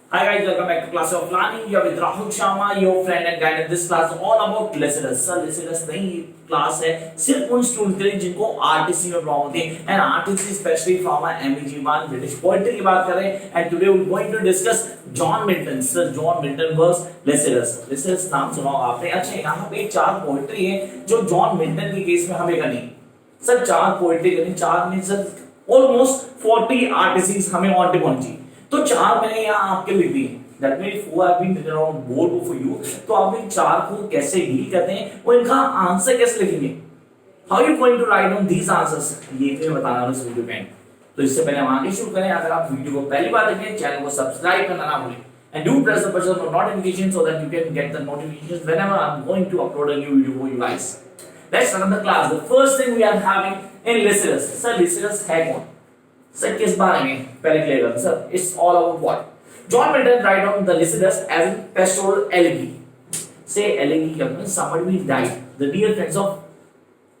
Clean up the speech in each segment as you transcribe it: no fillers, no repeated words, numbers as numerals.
Hi guys, welcome back to class of planning. You are with Rahul Sharma, your friend and guide. In this class, all about SINBRITISHPOETRY. Sir SINBRITISHPOETRY नहीं class है सिर्फ उन student के लिए जिनको RTC में problem होती है and RTC specially from MEG1 British poetry की बात करें and today we are going to discuss John Milton. Sir John Milton works SINBRITISHPOETRY नाम सुना होगा आपने. अच्छा यहाँ पे चार पोएट्री है जो जॉन मिल्टन के केस में हमें करनी. सर चार पोएट्री करनी, चार मींस सर ऑलमोस्ट 40 आरटीसीज हमें ऑन टिप होनी चाहिए. तो चार मैंने यहाँ आपके लिख दिए. That means four have been written on board for you. तो आप इन चार को कैसे डील करते हैं और इनका आंसर कैसे लिखेंगे? How you going to write down these answers? ये मैं बताना हूँ इस वीडियो में. तो इससे पहले हम आगे शुरू करें. अगर आप वीडियो को पहली बार देख रहे हैं चैनल को सब्सक्राइब करना ना भूलें. And do press the bell for notification so that you can get the notifications whenever I'm going to upload a new video for you guys. Let's start the class. The first thing we are having in SINBRITISHPOETRY. Sir, SINBRITISHPOETRY है कौन? Sir किस बारे में पहले clear करें. Sir it's all about what? John Milton write down the SINBRITISHPOETRY as a pastoral elegy. Say elegy क्या means somebody died. The dear friends of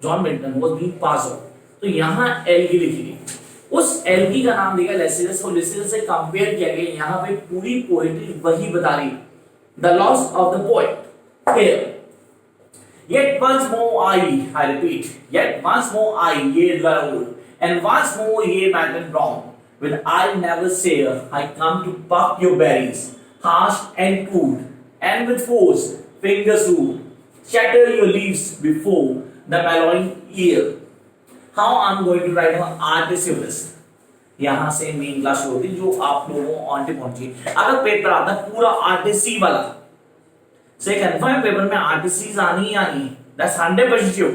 John Milton was being passed on. तो यहाँ elegy लिखी गई. उस elegy का नाम दिया SINBRITISHPOETRY और SINBRITISHPOETRY से कंपेयर किया गया. यहाँ पे पूरी पोएट्री वही बता रही. The loss of the poet here. Yet once more I repeat. Yet once more ye Rahul, and once more ye Milton Brown. With I never say I come to pluck your berries, harsh and crude, and with force, fingers rude, shatter your leaves before the mellowing ear. How I'm going to write an artist of this? यहाँ से main class शुरू होती है जो आप लोगों को on tip पहुंची. अगर पेपर आता है पूरा आरटीसी वाला से कन्फर्म पेपर में आरटीसीज आनी ही आनी. That's 100% sure.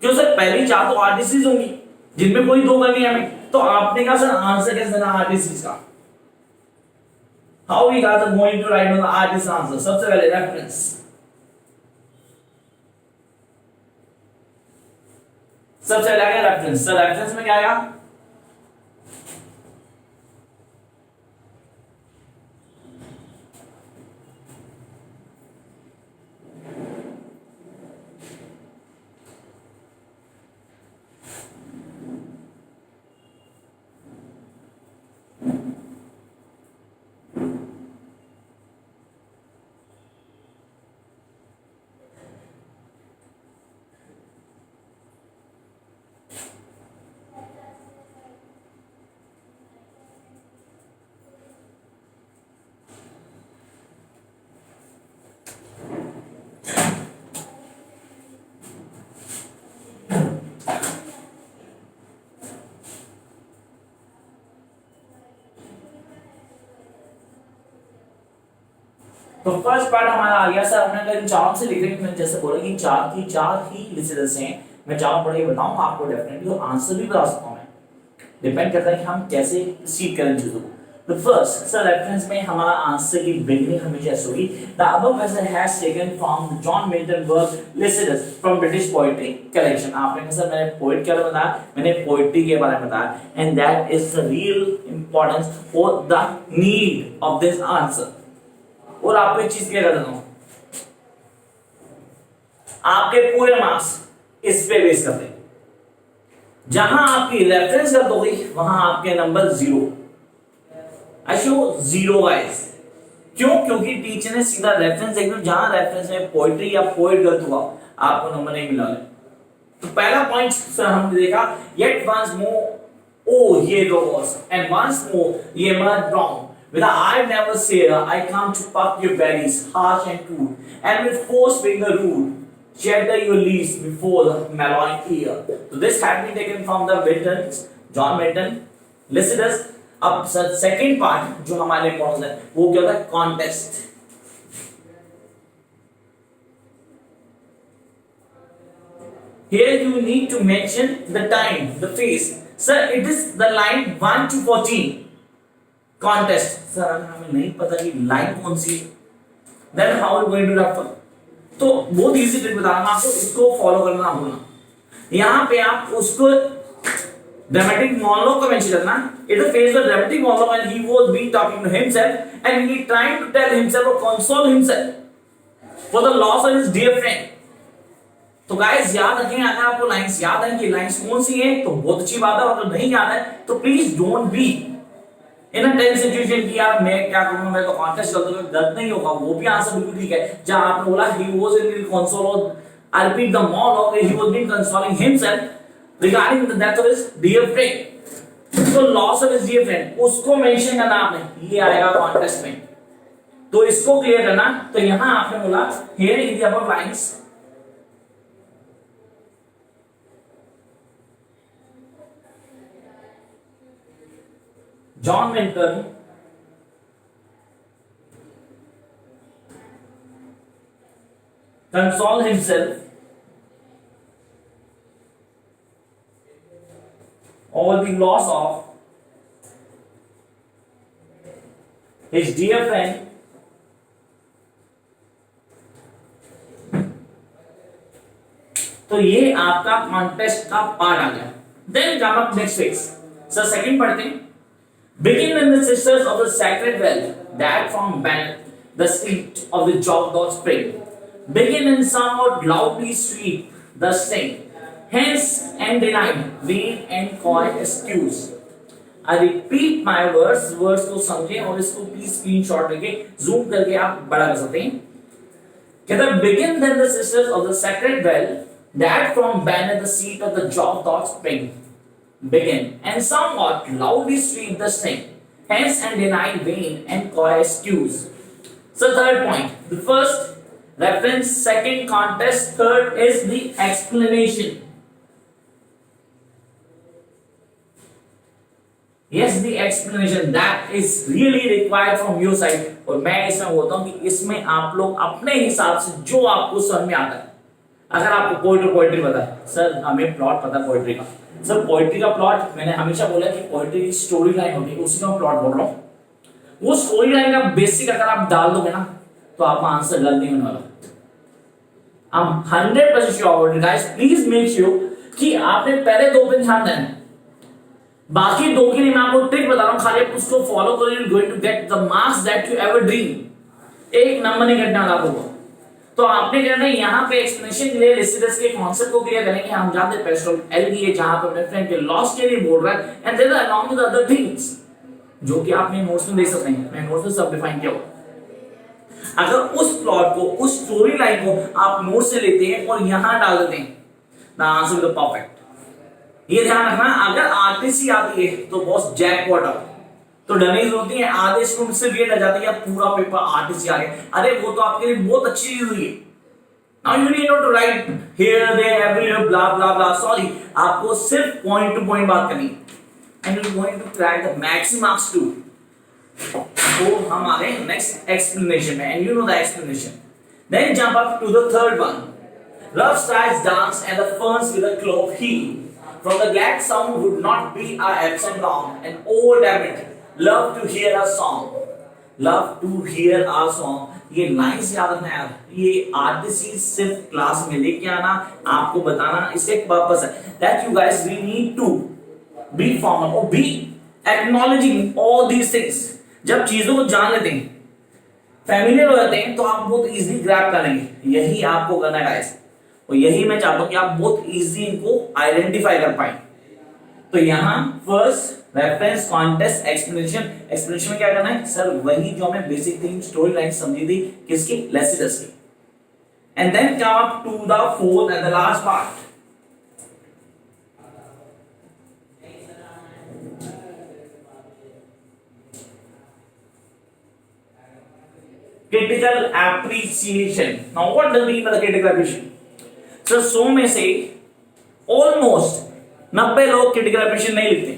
क्यों सर पहली चार तो आरटीसीज होंगी जिनमें कोई दो करनी है हमें. तो आपने कहा सर आंसर कैसे देना आरटीसी का? How we guys are going to write down the RTC answer. सबसे पहले रेफरेंस. सबसे पहले आएगा रेफरेंस. सर रेफरेंस में क्या आएगा? तो फर्स्ट पार्ट हमारा आ गया. सर हमने अगर चार से लिख रहे हैं, मैंने जैसे बोला कि चार की चार ही SINBRITISHPOETRY हैं. मैं चार पढ़ के बताऊंगा आपको डेफिनेटली और आंसर भी बता सकता हूं. मैं डिपेंड करता है कि हम कैसे सीख करें चीजों को. तो फर्स्ट सर रेफरेंस में हमारा आंसर की बिगिनिंग हमेशा ऐसे होगी. The above passage has taken from John Milton work SINBRITISHPOETRY from British poetry collection. आपने कहा सर मैंने पोएट क्या बताया? मैंने पोएट्री के बारे में बताया and that is the real importance for the need of this answer. और आपको एक चीज क्लियर कर देता हूं, आपके पूरे मार्क्स इस पे बेस करते हैं. जहां आपकी रेफरेंस कर दोगे वहां आपके नंबर 0. I show 0 guys. क्यों? क्योंकि टीचर ने सीधा रेफरेंस देखा. जहां रेफरेंस में पोएट्री या पोएट गलत हुआ आपको नंबर नहीं मिला. तो पहला पॉइंट सर हमने देखा येट वंस मोर ओ ये रोज and once more ye myrtles brown. With I never say I come to pluck your berries, harsh and crude, and with force finger rude, shatter your leaves before the mellowing ear. So this had been taken from the Milton's, John Milton, SINBRITISHPOETRY. अब sir second part जो हमारे लिए important है वो क्या होता है? Contest. Here you need to mention the time, the phase. Sir, it is the line 1 to 14. Context. Sir हमें नहीं पता कि लाइन कौन सी है. Then how are going to refer. तो बहुत इजी ट्रिक बता रहा हूं आपको, इसको फॉलो करना ना भूलना. यहां पे आप उसको ड्रामेटिक मोनोलॉग को मेंशन करना. It is phase the dramatic monologue and he was being talking to himself and he trying to tell himself और console himself for the loss of his dear friend. तो guys याद रखें, अगर आपको lines याद है कि लाइंस कौन सी है तो बहुत अच्छी बात है. अगर नहीं याद है तो please don't be in a tense situation की यार मैं क्या करूंगा, मैं तो कॉन्टेस्ट कर दूंगा, गलत नहीं होगा, वो भी आंसर बिल्कुल ठीक है। जहां आपने बोला ही वाज इन कंसोल और I repeat the monologue, he was being consoling himself regarding the death of his dear friend. तो loss of his dear friend उसको मेंशन करना आपने, ये आएगा कॉन्टेस्ट में, तो इसको क्लियर करना। तो यहां आपने बोला here in the above lines John Milton console himself over the loss of his dear friend तो ये आपका कॉन्टेस्ट का पार्ट आ गया। देन जब आप नेक्स्ट फेज सर सेकंड पढ़ते हैं। Begin in the sisters of the sacred well that from beneath the street of the Jogdog spring. Begin in somewhat loudly sweep the sting. Hence and denied vain and coy excuse. I repeat my words, words को समझें और इसको please screenshot लेके zoom करके आप बड़ा कर सकते हैं। कहता है begin then the sisters of the sacred well that from beneath the seat of the Jogdog spring. Begin and somewhat loudly sweep the sting, hence and deny vain and coy excuse. So third point, the first reference, second contest, third is the explanation. Yes, the explanation that is really required from your side. और मैं इसमें बोलता हूँ कि इसमें आप लोग अपने हिसाब से जो आपको समझ में आता है। अगर आपको पोएट्री पता है, सर हमें प्लॉट पता है पोएट्री का, सर पोएट्री का प्लॉट मैंने हमेशा बोला कि पोएट्री की स्टोरी लाइन होती है, उसी का प्लॉट बोल रहा हूँ। वो स्टोरी लाइन का बेसिक अगर आप डाल दोगे ना तो आपका आंसर गलत नहीं होने वाला। I'm 100% sure guys, please make sure कि आपने पहले दो पे ध्यान देना है, बाकी दो के लिए मैं आपको ट्रिक बता रहा हूँ, खाली आप उसको फॉलो करो, you going to get the marks that you ever dream. एक नंबर नहीं कटने वाला आपको। तो आपने करना है यहाँ पे एक्सप्लेनेशन के लिए लिसिडस के कॉन्सेप्ट को क्लियर करेंगे। हम जानते हैं पेस्टल एलडीए जहां पे अपने फ्रेंड के लॉस के लिए बोल रहा है, and there along with other things जो कि आपने नोट्स में देख सकते हैं, मैं नोट्स में सब डिफाइन किया हुआ। अगर उस प्लॉट को, उस स्टोरी लाइन को आप नोट से लेते हैं और यहां डाल देते हैं, the answer will be perfect. ये ध्यान रखना, अगर आरटीसी आती है तो बॉस जैकपॉट है, तो डरने की जरूरत नहीं है। आधे स्टूडेंट से ये डर जाते हैं पूरा पेपर आरटीसी आ गया, अरे वो तो आपके लिए बहुत अच्छी चीज हुई है। Now you need not to write here there everywhere blah blah blah, sorry, आपको सिर्फ पॉइंट टू पॉइंट बात करनी है, and you are going to crack the maximum marks too. तो हम आ गए नेक्स्ट एक्सप्लेनेशन में, and you know the explanation. Then jump up to the third one. Love stars dance and the ferns with a clove heave. From the glad sound would not be our absent long, and oh damn it, love to hear our song. Love to hear our song. ये lines याद रखना यार, ये RTC सिर्फ class में लेके आना, आपको बताना, इसका एक पर्पस है that you guys we need to be formal or be acknowledging all these things. जब चीजों को जान लेते हैं, फैमिलियर हो जाते हैं, तो आप बहुत इजीली ग्रैब कर लेंगे। यही आपको करना है गाइस, और यही मैं चाहता हूं कि आप बहुत इजी इनको आइडेंटिफाई कर पाए। तो यहां first reference, contest, explanation. Explanation में क्या करना है सर, वही जो हमें बेसिक थिंग स्टोरी लाइन समझी थी किसकी, लेसिडस की। And then come up to the fourth and the last part. critical appreciation. Now what does mean by the critical appreciation? So 100 में से almost 90 लोग critical appreciation नहीं लिखते।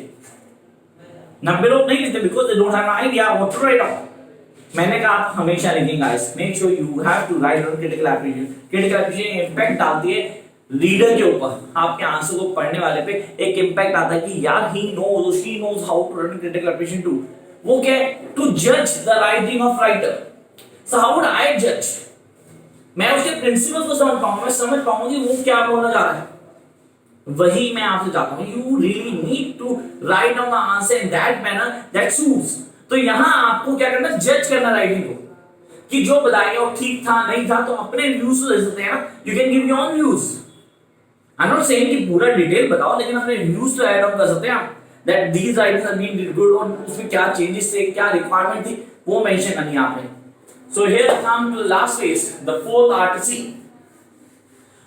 90 लोग नहीं लिखते because they don't have an idea what to write on. मैंने कहा आप हमेशा लिखेंगे guys, make sure you have to write on critical appreciation. critical appreciation impact डालती है रीडर के ऊपर, आपके आंसर को पढ़ने वाले पे एक इम्पैक्ट आता है कि यार he knows, she knows how to write critical appreciation too. वो क्या है, to judge the writing of writer. So how would I judge? मैं उसके प्रिंसिपल को समझ पाऊंगा, मैं समझ पाऊंगा कि वो क्या बोलना चाह रहा है। वही मैं आपसे चाहता हूं, you really need to write down the answer in that manner that suits. तो यहां आपको क्या करना है, जज करना राइटिंग को, कि जो बताया वो ठीक था नहीं था, तो अपने व्यूज दे सकते हैं ना, you can give your own views. I am not saying कि पूरा डिटेल बताओ, लेकिन अपने व्यूज तो ऐड ऑन कर सकते हैं आप। That these writings are being good, और उसमें क्या चेंजेस थे, क्या रिक्वायरमेंट थी, वो मेंशन करनी है आपने. So here come to the last phase, the fourth RTC.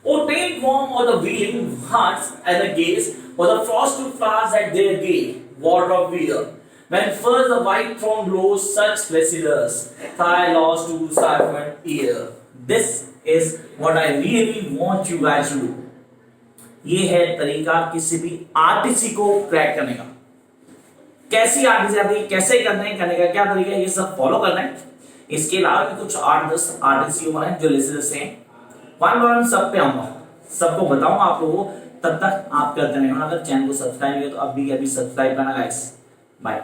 Obtain warm or the wheeling hearts and the gaze or the frost to flowers at their gate, water of weir. When first the white throne blows such flessidus, thigh lost to siphon ear. This is what I really want you guys to do. ये है तरीका किसी भी RTC को crack करने का. कैसी RTC आती है, कैसे करने का क्या तरीका है, ये सब फॉलो करना है. इसके अलावा भी कुछ 8-10 आरटीसी हो रहे हैं जो लिसनर्स हैं, वन बाय वन सब पे आऊंगा, सबको बताऊंगा आप लोगों को. तब तक आप करते रहें. अगर चैनल को सब्सक्राइब किया तो अभी सब्सक्राइब करना गाइस. बाय.